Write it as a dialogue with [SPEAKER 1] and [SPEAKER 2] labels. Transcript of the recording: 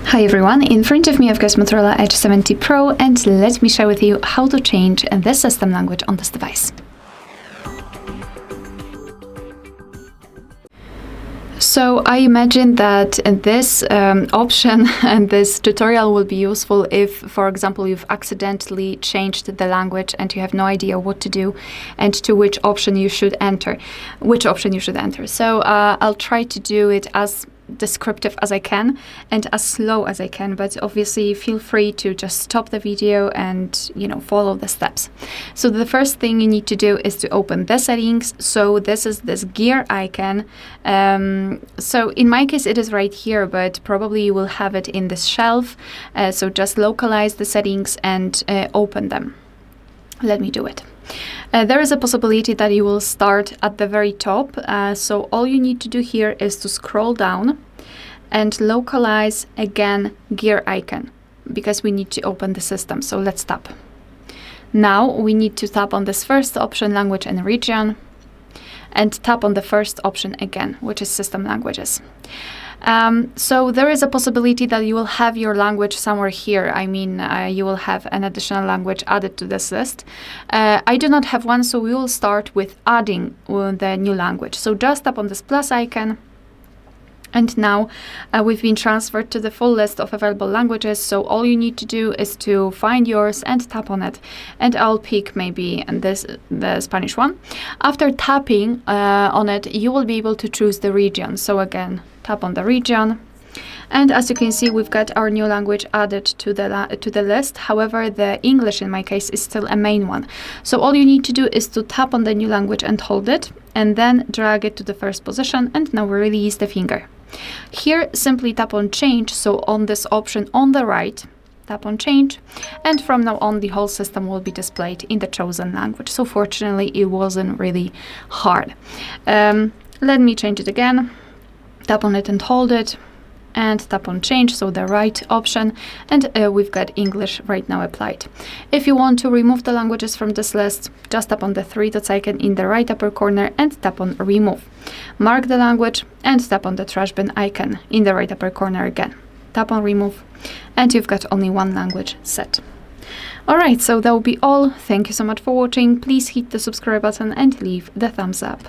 [SPEAKER 1] Hi everyone, in front of me I've got Motorola Edge 70 Pro, and let me share with you how to change the system language on this device. So I imagine that this option and this tutorial will be useful if, for example, you've accidentally changed the language and you have no idea what to do and to which option you should enter. So I'll try to do it as descriptive as I can and as slow as I can, but obviously feel free to just stop the video and follow the steps. So the first thing you need to do is to open the settings. So this is this gear icon. So in my case it is right here, but probably you will have it in this shelf. So just localize the settings and open them. Let me do it. There is a possibility that you will start at the very top. So all you need to do here is to scroll down and localize again gear icon, because we need to open the system. So let's tap. Now we need to tap on this first option, language and region, and tap on the first option again, which is system languages. So there is a possibility that you will have your language somewhere here. I mean, you will have an additional language added to this list. I do not have one, so we will start with adding the new language. So just tap on this plus icon. And now we've been transferred to the full list of available languages. So all you need to do is to find yours and tap on it. And I'll pick maybe the Spanish one. After tapping on it, you will be able to choose the region. So again, tap on the region. And as you can see, we've got our new language added to the list. However, the English in my case is still a main one. So all you need to do is to tap on the new language and hold it, and then drag it to the first position, and now release the finger. Here, simply tap on change. So on this option on the right, tap on change, and from now on the whole system will be displayed in the chosen language. So fortunately, it wasn't really hard. Let me change it again. Tap on it and hold it, and tap on change, so the right option, and we've got English right now applied. If you want to remove the languages from this list, just tap on the three dots icon in the right upper corner and tap on remove. Mark the language and tap on the trash bin icon in the right upper corner again. Tap on remove, and you've got only one language set. Alright, so that will be all. Thank you so much for watching. Please hit the subscribe button and leave the thumbs up.